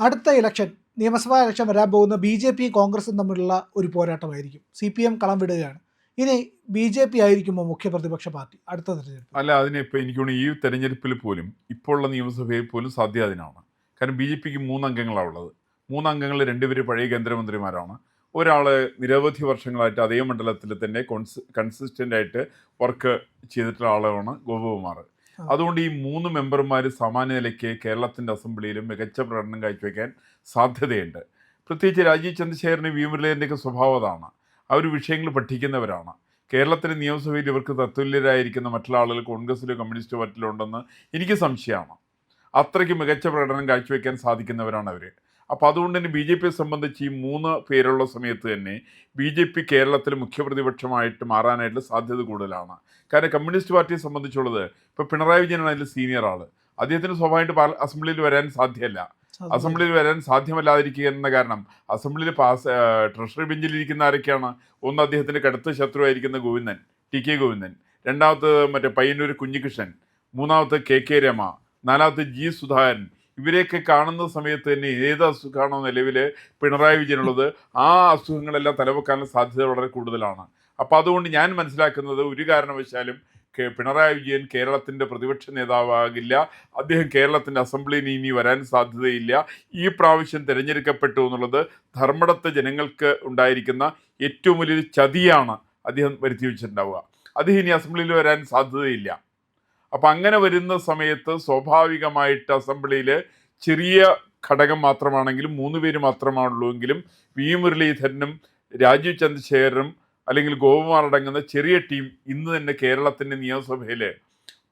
അടുത്ത ഇലക്ഷൻ നിയമസഭാ ഇലക്ഷൻ വരാൻ പോകുന്ന BJP കോൺഗ്രസും തമ്മിലുള്ള ഒരു പോരാട്ടമായിരിക്കും. CPM കളം വിടുകയാണ്. ഇനി BJP ആയിരിക്കുമോ മുഖ്യ പ്രതിപക്ഷ പാർട്ടി അടുത്ത തെരഞ്ഞെടുപ്പ്? അല്ല, അതിനിപ്പോൾ എനിക്ക് തോന്നുന്നു ഈ തെരഞ്ഞെടുപ്പിൽ പോലും ഇപ്പോൾ ഉള്ള നിയമസഭയിൽ പോലും സാധ്യത അതിനാണ്. കാരണം BJPക്ക് 3 അംഗങ്ങളാണ് ഉള്ളത്. 3 അംഗങ്ങളിൽ 2 പേര് പഴയ കേന്ദ്രമന്ത്രിമാരാണ്. ഒരാൾ നിരവധി വർഷങ്ങളായിട്ട് അതേ മണ്ഡലത്തിൽ തന്നെ കൺസിസ്റ്റൻ്റ് ആയിട്ട് വർക്ക് ചെയ്തിട്ടുള്ള ആളാണ് ഗോപകുമാർ. അതുകൊണ്ട് ഈ 3 മെമ്പർമാർ സാമാന്യ നിലയ്ക്ക് കേരളത്തിൻ്റെ അസംബ്ലിയിലും മികച്ച പ്രകടനം കാഴ്ചവെക്കാൻ സാധ്യതയുണ്ട്. പ്രത്യേകിച്ച് രാജീവ് ചന്ദ്രശേഖരന് വി മുരളീധരൻ്റെയൊക്കെ സ്വഭാവം അതാണ്. അവർ വിഷയങ്ങൾ പഠിക്കുന്നവരാണ്. കേരളത്തിലെ നിയമസഭയിൽ ഇവർക്ക് തത്തുല്യരായിരിക്കുന്ന മറ്റുള്ള ആളുകൾ കോൺഗ്രസിലോ കമ്മ്യൂണിസ്റ്റ് പാർട്ടിയിലോ ഉണ്ടെന്ന് എനിക്ക് സംശയമാണ്. അത്രയ്ക്ക് മികച്ച പ്രകടനം കാഴ്ചവെക്കാൻ സാധിക്കുന്നവരാണ് അവർ. അപ്പോൾ അതുകൊണ്ട് തന്നെ BJPയെ സംബന്ധിച്ച് ഈ 3 പേരുള്ള സമയത്ത് തന്നെ BJP കേരളത്തിൽ മുഖ്യപ്രതിപക്ഷമായിട്ട് മാറാനായിട്ടുള്ള സാധ്യത കൂടുതലാണ്. കാരണം കമ്മ്യൂണിസ്റ്റ് പാർട്ടിയെ സംബന്ധിച്ചുള്ളത് ഇപ്പോൾ പിണറായി വിജയനാണ് അതിൽ സീനിയർ ആൾ. അദ്ദേഹത്തിന് സ്വാഭാവികമായിട്ട് അസംബ്ലിയിൽ വരാൻ സാധ്യമല്ല. അസംബ്ലിയിൽ വരാൻ സാധ്യമല്ലാതിരിക്കുക എന്ന കാരണം അസംബ്ലിയിൽ ട്രഷറി ബെഞ്ചിലിരിക്കുന്ന ആരൊക്കെയാണ്? ഒന്ന് അദ്ദേഹത്തിൻ്റെ കടുത്ത ശത്രുവായിരിക്കുന്ന ഗോവിന്ദൻ, TK ഗോവിന്ദൻ. രണ്ടാമത്തെ മറ്റേ പയ്യന്നൂർ കുഞ്ഞികൃഷ്ണൻ. മൂന്നാമത്തെ KK രമ. നാലാമത്തെ G സുധാകരൻ. ഇവരെയൊക്കെ കാണുന്ന സമയത്ത് തന്നെ ഏത് അസുഖമാണോ നിലവിൽ പിണറായി വിജയനുള്ളത് ആ അസുഖങ്ങളെല്ലാം തലവെക്കാനുള്ള സാധ്യത വളരെ കൂടുതലാണ്. അപ്പോൾ അതുകൊണ്ട് ഞാൻ മനസ്സിലാക്കുന്നത് ഒരു കാരണവശാലും പിണറായി വിജയൻ കേരളത്തിൻ്റെ പ്രതിപക്ഷ നേതാവാകില്ല. അദ്ദേഹം കേരളത്തിൻ്റെ അസംബ്ലിയിൽ ഇനി വരാൻ സാധ്യതയില്ല. ഈ പ്രാവശ്യം തിരഞ്ഞെടുക്കപ്പെട്ടു എന്നുള്ളത് ധർമ്മടത്തെ ജനങ്ങൾക്ക് ഉണ്ടായിരിക്കുന്ന ഏറ്റവും വലിയൊരു ചതിയാണ് അദ്ദേഹം വരുത്തി വെച്ചിട്ടുണ്ടാവുക. അദ്ദേഹം ഇനി അസംബ്ലിയിൽ വരാൻ സാധ്യതയില്ല. അപ്പം അങ്ങനെ വരുന്ന സമയത്ത് സ്വാഭാവികമായിട്ട് അസംബ്ലിയിൽ ചെറിയ ഘടകം മാത്രമാണെങ്കിലും 3 പേര് മാത്രമാണുള്ളൂ എങ്കിലും വി മുരളീധരനും രാജീവ് ചന്ദ്രശേഖരനും അല്ലെങ്കിൽ ഗോപകുമാർ അടങ്ങുന്ന ചെറിയ ടീം ഇന്ന് തന്നെ കേരളത്തിൻ്റെ നിയമസഭയിൽ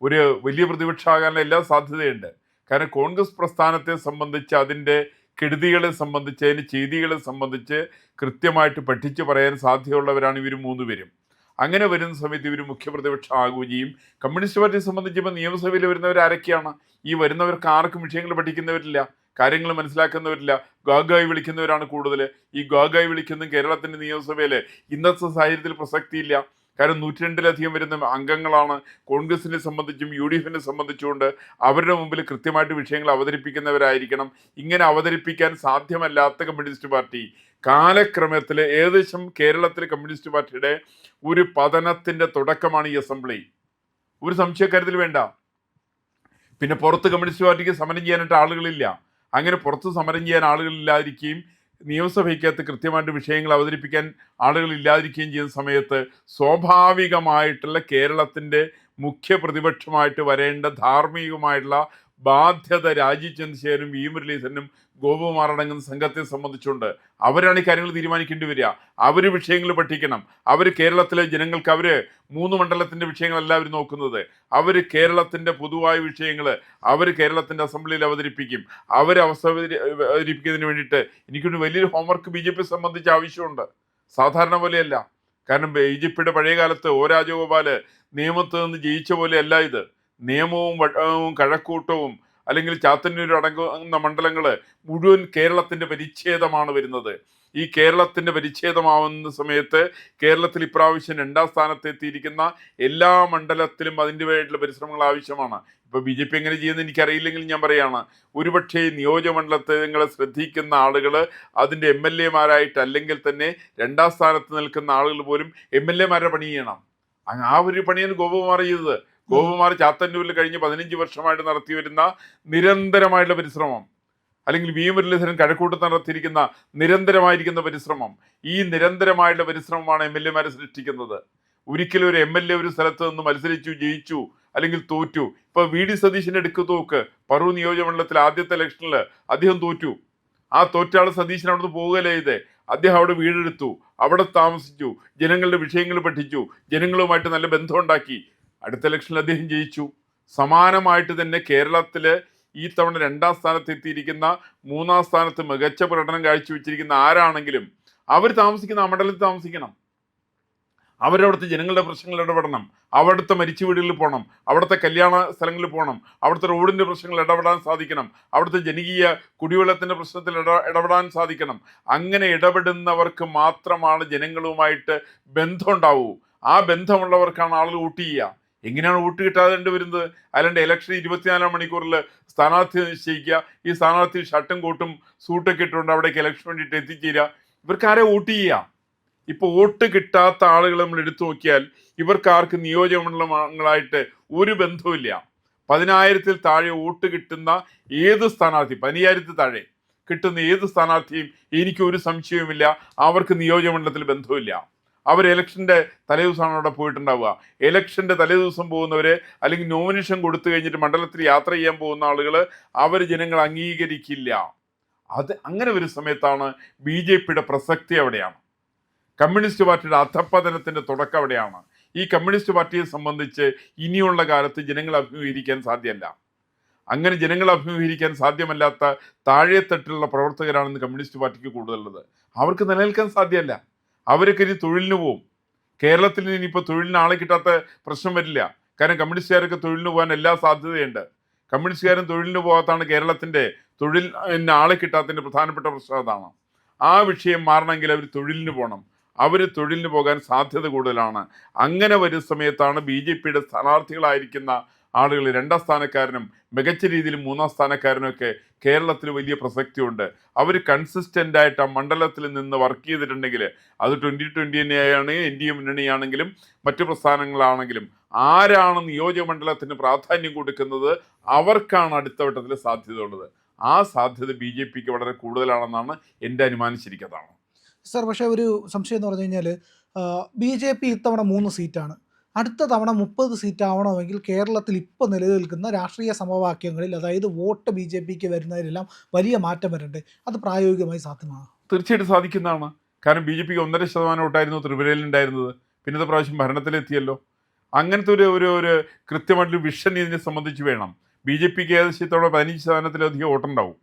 ഒരു വലിയ പ്രതിപക്ഷമാകാനുള്ള എല്ലാ സാധ്യതയുണ്ട്. കാരണം കോൺഗ്രസ് പ്രസ്ഥാനത്തെ സംബന്ധിച്ച് അതിൻ്റെ കെടുതികളെ സംബന്ധിച്ച് അതിൻ്റെ ചെയ്തികളെ സംബന്ധിച്ച് കൃത്യമായിട്ട് പഠിച്ചു പറയാൻ സാധ്യതയുള്ളവരാണ് ഇവർ 3 പേരും. അങ്ങനെ വരുന്ന സമയത്ത് ഇവർ മുഖ്യപ്രതിപക്ഷം ആകുകയും ചെയ്യും. കമ്മ്യൂണിസ്റ്റ് പാർട്ടിയെ സംബന്ധിച്ചപ്പോൾ നിയമസഭയിൽ വരുന്നവർ ആരൊക്കെയാണ്? ഈ വരുന്നവർക്ക് ആർക്കും വിഷയങ്ങൾ പഠിക്കുന്നവരില്ല, കാര്യങ്ങൾ മനസ്സിലാക്കുന്നവരില്ല, ഗാഗായി വിളിക്കുന്നവരാണ് കൂടുതൽ. ഈ ഗാഗായി വിളിക്കുന്ന കേരളത്തിൻ്റെ നിയമസഭയിൽ ഇന്നത്തെ സാഹചര്യത്തിൽ പ്രസക്തിയില്ല. കാരണം 102-ലധികം വരുന്ന അംഗങ്ങളാണ് കോൺഗ്രസിനെ സംബന്ധിച്ചും UDFനെ സംബന്ധിച്ചുകൊണ്ട്. അവരുടെ മുമ്പിൽ കൃത്യമായിട്ട് വിഷയങ്ങൾ അവതരിപ്പിക്കുന്നവരായിരിക്കണം. ഇങ്ങനെ അവതരിപ്പിക്കാൻ സാധ്യമല്ലാത്ത കമ്മ്യൂണിസ്റ്റ് പാർട്ടി കാലക്രമത്തിൽ ഏകദേശം കേരളത്തിലെ കമ്മ്യൂണിസ്റ്റ് പാർട്ടിയുടെ ഒരു പതനത്തിൻ്റെ തുടക്കമാണ് ഈ അസംബ്ലി. ഒരു സംശയക്കാര്യത്തിൽ വേണ്ട. പിന്നെ പുറത്ത് കമ്മ്യൂണിസ്റ്റ് പാർട്ടിക്ക് സമരം ചെയ്യാനായിട്ട് ആളുകളില്ല. അങ്ങനെ പുറത്ത് സമരം ചെയ്യാൻ ആളുകളില്ലാതിരിക്കുകയും നിയമസഭയ്ക്കകത്ത് കൃത്യമായിട്ട് വിഷയങ്ങൾ അവതരിപ്പിക്കാൻ ആളുകളില്ലാതിരിക്കുകയും ചെയ്യുന്ന സമയത്ത് സ്വാഭാവികമായിട്ടുള്ള കേരളത്തിൻ്റെ മുഖ്യ പ്രതിപക്ഷമായിട്ട് വരേണ്ട ധാർമ്മികമായിട്ടുള്ള ബാധ്യത രാജീവ് ചന്ദ്രശേഖരനും വി മുരളീധരനും ഗോപകുമാർ അടങ്ങുന്ന സംഘത്തെ സംബന്ധിച്ചുണ്ട്. അവരാണ് ഈ കാര്യങ്ങൾ തീരുമാനിക്കേണ്ടി വരിക. അവർ വിഷയങ്ങൾ പഠിക്കണം. അവർ കേരളത്തിലെ ജനങ്ങൾക്ക് അവർ 3 മണ്ഡലത്തിൻ്റെ വിഷയങ്ങളല്ല അവർ നോക്കുന്നത്. അവർ കേരളത്തിൻ്റെ പൊതുവായ വിഷയങ്ങൾ അവർ കേരളത്തിൻ്റെ അസംബ്ലിയിൽ അവതരിപ്പിക്കും. അവതരിപ്പിക്കുന്നതിന് വേണ്ടിയിട്ട് എനിക്കൊരു വലിയൊരു ഹോംവർക്ക് BJP സംബന്ധിച്ച് ആവശ്യമുണ്ട്. സാധാരണ പോലെയല്ല. കാരണം BJPയുടെ പഴയ കാലത്ത് O രാജഗോപാൽ നിയമത്തിൽ നിന്ന് ജയിച്ച പോലെയല്ല ഇത്. നിയമവും കഴക്കൂട്ടവും അല്ലെങ്കിൽ ചാത്തന്നൂർ അടങ്ങുന്ന മണ്ഡലങ്ങൾ മുഴുവൻ കേരളത്തിൻ്റെ പരിച്ഛേദമാണ് വരുന്നത്. ഈ കേരളത്തിൻ്റെ പരിച്ഛേദമാവുന്ന സമയത്ത് കേരളത്തിൽ ഇപ്രാവശ്യം 2ാം സ്ഥാനത്തെത്തിയിരിക്കുന്ന എല്ലാ മണ്ഡലത്തിലും അതിൻ്റെതായിട്ടുള്ള പരിശ്രമങ്ങൾ ആവശ്യമാണ്. ഇപ്പോൾ BJP എങ്ങനെ ചെയ്യുന്നത് എനിക്കറിയില്ലെങ്കിൽ ഞാൻ പറയുകയാണ്, ഒരുപക്ഷെ നിയോജകമണ്ഡലങ്ങളെ ശ്രദ്ധിക്കുന്ന ആളുകൾ അതിൻ്റെ MLA-മാരായിട്ട് അല്ലെങ്കിൽ തന്നെ 2ാം സ്ഥാനത്ത് നിൽക്കുന്ന ആളുകൾ പോലും MLA-മാരുടെ പണി ചെയ്യണം. ആ ഒരു പണിയാണ് ഗോപകുമാർ ചെയ്തത്. ഗോപകുമാർ ചാത്തന്നൂരിൽ കഴിഞ്ഞ് 15 വർഷമായിട്ട് നടത്തി വരുന്ന നിരന്തരമായിട്ടുള്ള പരിശ്രമം, അല്ലെങ്കിൽ വി മുരളീധരൻ കഴക്കൂട്ടത്ത് നടത്തിയിരിക്കുന്ന നിരന്തരമായിരിക്കുന്ന പരിശ്രമം, ഈ നിരന്തരമായിട്ടുള്ള പരിശ്രമമാണ് MLA-മാരെ സൃഷ്ടിക്കുന്നത്. ഒരിക്കലും ഒരു MLA ഒരു സ്ഥലത്ത് നിന്ന് മത്സരിച്ചു ജയിച്ചു അല്ലെങ്കിൽ തോറ്റു. ഇപ്പോൾ VD സതീശിൻ്റെ എടുക്ക് നോക്ക്. പറവൂർ നിയോജകമണ്ഡലത്തിൽ ആദ്യത്തെ ഇലക്ഷനിൽ അദ്ദേഹം തോറ്റു. ആ തോറ്റാൾ സതീശൻ അവിടുന്ന് പോവുകയല്ലേ ചെയ്തേ. അദ്ദേഹം അവിടെ വീടെടുത്തു, അവിടെ താമസിച്ചു, ജനങ്ങളുടെ വിഷയങ്ങൾ പഠിച്ചു, ജനങ്ങളുമായിട്ട് നല്ല ബന്ധമുണ്ടാക്കി. അടുത്ത ഇലക്ഷനിൽ അദ്ദേഹം ജയിച്ചു. സമാനമായിട്ട് തന്നെ കേരളത്തിൽ ഈ തവണ 2ാം സ്ഥാനത്ത് എത്തിയിരിക്കുന്ന 3ാം സ്ഥാനത്ത് മികച്ച പ്രകടനം കാഴ്ചവെച്ചിരിക്കുന്ന ആരാണെങ്കിലും അവർ താമസിക്കുന്ന ആ മണ്ഡലത്തിൽ താമസിക്കണം. അവരവിടുത്തെ ജനങ്ങളുടെ പ്രശ്നങ്ങൾ ഇടപെടണം. അവിടുത്തെ മരിച്ച വീടുകളിൽ പോകണം, അവിടുത്തെ കല്യാണ സ്ഥലങ്ങളിൽ പോകണം, അവിടുത്തെ റോഡിൻ്റെ പ്രശ്നങ്ങൾ ഇടപെടാൻ സാധിക്കണം, അവിടുത്തെ ജനകീയ കുടിവെള്ളത്തിൻ്റെ പ്രശ്നത്തിൽ ഇടപെടാൻ സാധിക്കണം. അങ്ങനെ ഇടപെടുന്നവർക്ക് മാത്രമാണ് ജനങ്ങളുമായിട്ട് ബന്ധമുണ്ടാവൂ. ആ ബന്ധമുള്ളവർക്കാണ് ആളുകൾ വോട്ട് ചെയ്യുക. എങ്ങനെയാണ് വോട്ട് കിട്ടാതെ വരുന്നത്? അല്ലാണ്ട് ഇലക്ഷൻ 24 മണിക്കൂറിൽ സ്ഥാനാർത്ഥി നിശ്ചയിക്കുക, ഈ സ്ഥാനാർത്ഥി ഷർട്ടും കോട്ടും സൂട്ടൊക്കെ ഇട്ടുകൊണ്ട് അവിടേക്ക് ഇലക്ഷൻ വേണ്ടിയിട്ട് എത്തിച്ചേരുക. ഇവർക്ക് ആരെ വോട്ട് ചെയ്യാം? ഇപ്പൊ വോട്ട് കിട്ടാത്ത ആളുകൾ നമ്മൾ എടുത്തു നോക്കിയാൽ ഇവർക്ക് ആർക്ക് നിയോജകമണ്ഡലങ്ങളായിട്ട് ഒരു ബന്ധവുമില്ല. 10,000-ൽ താഴെ വോട്ട് കിട്ടുന്ന ഏത് സ്ഥാനാർത്ഥി, 10,000-ൽ താഴെ കിട്ടുന്ന ഏത് സ്ഥാനാർത്ഥിയും എനിക്ക് ഒരു സംശയവുമില്ല അവർക്ക് നിയോജകമണ്ഡലത്തിൽ ബന്ധവുമില്ല. അവർ ഇലക്ഷൻ്റെ തലേദിവസമാണ് അവിടെ പോയിട്ടുണ്ടാവുക. ഇലക്ഷൻ്റെ തലേദിവസം പോകുന്നവര് അല്ലെങ്കിൽ നോമിനേഷൻ കൊടുത്തു കഴിഞ്ഞിട്ട് മണ്ഡലത്തിൽ യാത്ര ചെയ്യാൻ പോകുന്ന ആളുകൾ അവർ ജനങ്ങൾ അംഗീകരിക്കില്ല. അത് അങ്ങനെ ഒരു സമയത്താണ് BJPയുടെ പ്രസക്തി അവിടെയാണ്. കമ്മ്യൂണിസ്റ്റ് പാർട്ടിയുടെ അധപ്പതനത്തിന്റെ തുടക്കം അവിടെയാണ്. ഈ കമ്മ്യൂണിസ്റ്റ് പാർട്ടിയെ സംബന്ധിച്ച് ഇനിയുള്ള കാലത്ത് ജനങ്ങൾ അഭിമുഖീകരിക്കാൻ സാധ്യമല്ല. അങ്ങനെ ജനങ്ങൾ അഭിമുഖീകരിക്കാൻ സാധ്യമല്ലാത്ത താഴെത്തട്ടിലുള്ള പ്രവർത്തകരാണെന്ന് കമ്മ്യൂണിസ്റ്റ് പാർട്ടിക്ക് കൂടുതലുള്ളത്. അവർക്ക് നിലനിൽക്കാൻ സാധ്യമല്ല. അവരൊക്കെ ഇനി തൊഴിലിന് പോവും. കേരളത്തിൽ ഇനിയിപ്പോൾ തൊഴിലിന് ആളെ കിട്ടാത്ത പ്രശ്നം വരില്ല. കാരണം കമ്മ്യൂണിസ്റ്റുകാരൊക്കെ തൊഴിലിന് പോകാൻ എല്ലാ സാധ്യതയുണ്ട്. കമ്മ്യൂണിസ്റ്റുകാരും തൊഴിലിന് പോകാത്താണ് കേരളത്തിൻ്റെ തൊഴിൽ ആളെ കിട്ടാത്തതിൻ്റെ പ്രധാനപ്പെട്ട പ്രശ്നം അതാണ്. ആ വിഷയം മാറണമെങ്കിൽ അവർ തൊഴിലിന് പോകണം. അവർ തൊഴിലിന് പോകാൻ സാധ്യത കൂടുതലാണ്. അങ്ങനെ വരുന്ന സമയത്താണ് BJPയുടെ സ്ഥാനാർത്ഥികളായിരിക്കുന്ന ആളുകൾ 2ാം സ്ഥാനക്കാരനും മികച്ച രീതിയിൽ 3ാം സ്ഥാനക്കാരനും ഒക്കെ കേരളത്തിൽ വലിയ പ്രസക്തിയുണ്ട്. അവർ കൺസിസ്റ്റൻ്റ് ആയിട്ട് ആ മണ്ഡലത്തിൽ നിന്ന് വർക്ക് ചെയ്തിട്ടുണ്ടെങ്കിൽ അത് 2020 ആണെങ്കിൽ NDA മുന്നണിയാണെങ്കിലും മറ്റു പ്രസ്ഥാനങ്ങളാണെങ്കിലും ആരാണ് നിയോജക മണ്ഡലത്തിന് പ്രാധാന്യം കൊടുക്കുന്നത് അവർക്കാണ് അടുത്ത വട്ടത്തിൽ സാധ്യത ഉള്ളത്. ആ സാധ്യത BJPക്ക് വളരെ കൂടുതലാണെന്നാണ് എൻ്റെ അനുമാനിച്ചിരിക്കുന്നതാണ്. സർ, പക്ഷേ ഒരു സംശയം എന്ന് പറഞ്ഞു കഴിഞ്ഞാൽ BJP ഇത്തവണ 3 സീറ്റാണ്. അടുത്ത തവണ 30 സീറ്റ് ആവണമെങ്കിൽ കേരളത്തിൽ ഇപ്പോൾ നിലനിൽക്കുന്ന രാഷ്ട്രീയ സമവാക്യങ്ങളിൽ, അതായത് വോട്ട് BJPക്ക് വരുന്നതിലെല്ലാം വലിയ മാറ്റം വരണ്ടേ? അത് പ്രായോഗികമായി സാധ്യമാണ്? തീർച്ചയായിട്ടും സാധിക്കുന്നതാണ്. കാരണം BJPക്ക് 1.5% വോട്ടായിരുന്നു ത്രിപുരയിൽ ഉണ്ടായിരുന്നത്. പിന്നത്തെ പ്രാവശ്യം ഭരണത്തിലെത്തിയല്ലോ. അങ്ങനത്തെ ഒരു കൃത്യമായിട്ടൊരു വിഷൻ ഇതിനെ സംബന്ധിച്ച് വേണം. BJPക്ക് ഏകദേശം ഇത്തവണ 15%-ലധികം വോട്ടുണ്ടാവും.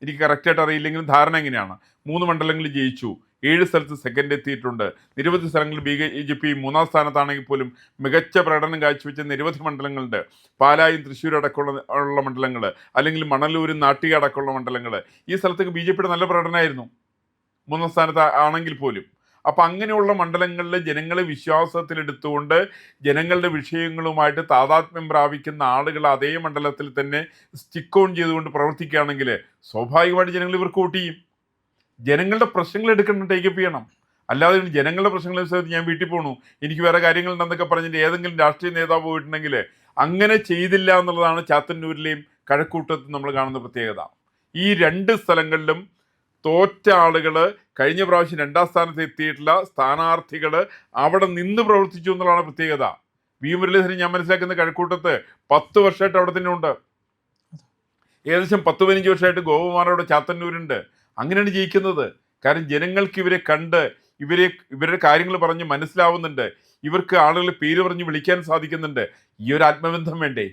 എനിക്ക് കറക്റ്റായിട്ട് അറിയില്ലെങ്കിലും ധാരണ എങ്ങനെയാണ്. 3 മണ്ഡലങ്ങളിൽ ജയിച്ചു, 7 സ്ഥലത്ത് സെക്കൻഡ് എത്തിയിട്ടുണ്ട്. നിരവധി സ്ഥലങ്ങളിൽ BJP 3ാം സ്ഥാനത്താണെങ്കിൽ പോലും മികച്ച പ്രകടനം കാഴ്ചവെച്ച നിരവധി മണ്ഡലങ്ങളുണ്ട്. പാലായും തൃശ്ശൂർ അടക്കമുള്ള മണ്ഡലങ്ങൾ, അല്ലെങ്കിൽ മണലൂരും നാട്ടിക അടക്കമുള്ള മണ്ഡലങ്ങൾ, ഈ സ്ഥലത്തൊക്കെ BJPയുടെ നല്ല പ്രകടനമായിരുന്നു 3ാം സ്ഥാനത്ത് ആണെങ്കിൽ പോലും. അപ്പം അങ്ങനെയുള്ള മണ്ഡലങ്ങളിൽ ജനങ്ങളെ വിശ്വാസത്തിലെടുത്തുകൊണ്ട് ജനങ്ങളുടെ വിഷയങ്ങളുമായിട്ട് താതാത്മ്യം പ്രാപിക്കുന്ന ആളുകൾ അതേ മണ്ഡലത്തിൽ തന്നെ സ്റ്റിക്ക് ഓൺ ചെയ്തുകൊണ്ട് പ്രവർത്തിക്കുകയാണെങ്കിൽ സ്വാഭാവികമായിട്ട് ജനങ്ങൾ ഇവർക്ക് വോട്ട് ചെയ്യും. ജനങ്ങളുടെ പ്രശ്നങ്ങൾ എടുക്കണം, ടേക്കപ്പ് ചെയ്യണം. അല്ലാതെ ജനങ്ങളുടെ പ്രശ്നങ്ങൾ ഞാൻ വീട്ടിൽ പോകണു, എനിക്ക് വേറെ കാര്യങ്ങളുണ്ടെന്നൊക്കെ പറഞ്ഞിട്ട് ഏതെങ്കിലും രാഷ്ട്രീയ നേതാവ് പോയിട്ടുണ്ടെങ്കിൽ അങ്ങനെ ചെയ്തില്ല എന്നുള്ളതാണ് ചാത്തന്നൂരിലെയും കഴക്കൂട്ടത്തും നമ്മൾ കാണുന്ന പ്രത്യേകത. ഈ 2 സ്ഥലങ്ങളിലും തോറ്റ ആളുകൾ, കഴിഞ്ഞ പ്രാവശ്യം 2ാം സ്ഥാനത്ത് എത്തിയിട്ടുള്ള സ്ഥാനാർത്ഥികൾ അവിടെ നിന്ന് പ്രവർത്തിച്ചു എന്നുള്ളതാണ് പ്രത്യേകത. മുരളീധരൻ ഞാൻ മനസ്സിലാക്കുന്ന കഴക്കൂട്ടത്ത് 10 വർഷമായിട്ട് അവിടെ തന്നെ ഉണ്ട്. ഏകദേശം 10-15 വർഷമായിട്ട് ഗോപകുമാർ അവിടെ ചാത്തന്നൂരുണ്ട്. അങ്ങനെയാണ് ജയിക്കുന്നത്. കാരണം ജനങ്ങൾക്ക് ഇവരെ കണ്ട് ഇവരുടെ കാര്യങ്ങൾ പറഞ്ഞ് മനസ്സിലാവുന്നുണ്ട്. ഇവർക്ക് ആളുകൾ പേര് പറഞ്ഞ് വിളിക്കാൻ സാധിക്കുന്നുണ്ട്. ഈ ഒരു ആത്മബന്ധം വേണ്ടേ?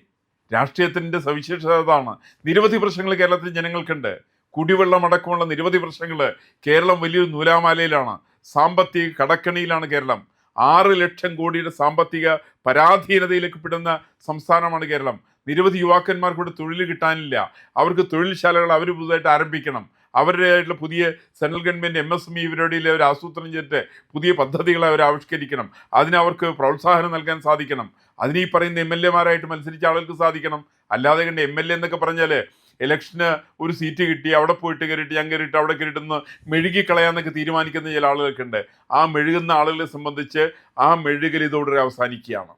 രാഷ്ട്രീയത്തിൻ്റെ സവിശേഷത അതാണ്. നിരവധി പ്രശ്നങ്ങൾ കേരളത്തിൽ ജനങ്ങൾക്കുണ്ട്. കുടിവെള്ളം അടക്കമുള്ള നിരവധി പ്രശ്നങ്ങൾ. കേരളം വലിയൊരു നൂലാമാലയിലാണ്, സാമ്പത്തിക കടക്കണിയിലാണ് കേരളം. 6 ലക്ഷം കോടിയുടെ സാമ്പത്തിക പരാധീനതയിലേക്ക് പെടുന്ന സംസ്ഥാനമാണ് കേരളം. നിരവധി യുവാക്കന്മാർക്കൂടെ തൊഴിൽ കിട്ടാനില്ല. അവർക്ക് തൊഴിൽശാലകൾ അവർ പുതുതായിട്ട് ആരംഭിക്കണം. അവരുടെയായിട്ടുള്ള പുതിയ സെൻട്രൽ ഗവൺമെൻറ് MSME ഇവരുടെ അവർ ആസൂത്രണം ചെയ്തിട്ട് പുതിയ പദ്ധതികൾ അവർ ആവിഷ്കരിക്കണം. അതിനവർക്ക് പ്രോത്സാഹനം നൽകാൻ സാധിക്കണം. അതിന് ഈ പറയുന്ന MLA-മാരായിട്ട് മത്സരിച്ച ആളുകൾക്ക് സാധിക്കണം. അല്ലാതെ കണ്ട് MLA എന്നൊക്കെ പറഞ്ഞാൽ ഇലക്ഷന് ഒരു സീറ്റ് കിട്ടി അവിടെ പോയിട്ട് കയറിയിട്ട് ഞാൻ കയറിയിട്ട് അവിടെ കയറിയിട്ടൊന്ന് മെഴുകിക്കളയാന്നൊക്കെ തീരുമാനിക്കുന്ന ചില ആളുകൾക്കുണ്ട്. ആ മെഴുകുന്ന ആളുകളെ സംബന്ധിച്ച് ആ മെഴുകൽ ഇതോടെ അവസാനിക്കുകയാണ്.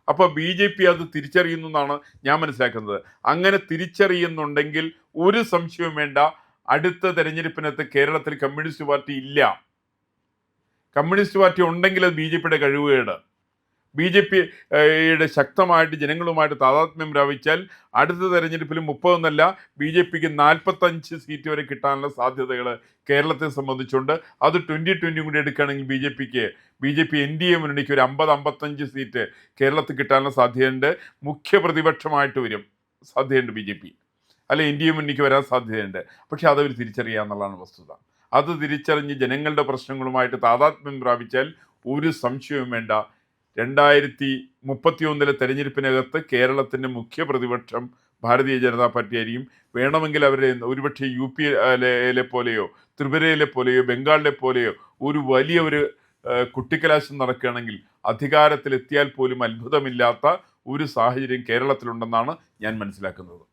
അപ്പോൾ BJP അത് തിരിച്ചറിയുന്നു എന്നാണ് ഞാൻ മനസ്സിലാക്കുന്നത്. അങ്ങനെ തിരിച്ചറിയുന്നുണ്ടെങ്കിൽ ഒരു സംശയവും വേണ്ട, അടുത്ത തെരഞ്ഞെടുപ്പിനകത്ത് കേരളത്തിൽ കമ്മ്യൂണിസ്റ്റ് പാർട്ടി ഇല്ല. കമ്മ്യൂണിസ്റ്റ് പാർട്ടി ഉണ്ടെങ്കിൽ അത് BJPയുടെ കഴിവുകേട്. BJPയുടെ ശക്തമായിട്ട് ജനങ്ങളുമായിട്ട് താതാത്മ്യം പ്രാപിച്ചാൽ അടുത്ത തെരഞ്ഞെടുപ്പിൽ 30 എന്നല്ല BJPക്ക് 45 സീറ്റ് വരെ കിട്ടാനുള്ള സാധ്യതകൾ കേരളത്തെ സംബന്ധിച്ചുണ്ട്. അത് 2020 കൂടി എടുക്കുകയാണെങ്കിൽ BJP NDA മുന്നണിക്ക് ഒരു 50-55 സീറ്റ് കേരളത്തിൽ കിട്ടാനുള്ള സാധ്യതയുണ്ട്. മുഖ്യ പ്രതിപക്ഷമായിട്ട് വരും സാധ്യതയുണ്ട് BJP, അല്ല NDA മുന്നണിക്ക് വരാൻ സാധ്യതയുണ്ട്. പക്ഷെ അതവർ തിരിച്ചറിയുക എന്നുള്ളതാണ് വസ്തുത. അത് തിരിച്ചറിഞ്ഞ് ജനങ്ങളുടെ പ്രശ്നങ്ങളുമായിട്ട് താതാത്മ്യം പ്രാപിച്ചാൽ ഒരു സംശയവും വേണ്ട, 2031 തെരഞ്ഞെടുപ്പിനകത്ത് കേരളത്തിൻ്റെ മുഖ്യ പ്രതിപക്ഷം ഭാരതീയ ജനതാ പാർട്ടി ആയിരിക്കും. വേണമെങ്കിൽ അവരെ ഒരുപക്ഷെ UP-യിലെ പോലെയോ ത്രിപുരയിലെ പോലെയോ ബംഗാളിലെ പോലെയോ ഒരു വലിയ കുട്ടിക്കലാശം നടക്കുകയാണെങ്കിൽ അധികാരത്തിലെത്തിയാൽ പോലും അത്ഭുതമില്ലാത്ത ഒരു സാഹചര്യം കേരളത്തിലുണ്ടെന്നാണ് ഞാൻ മനസ്സിലാക്കുന്നത്.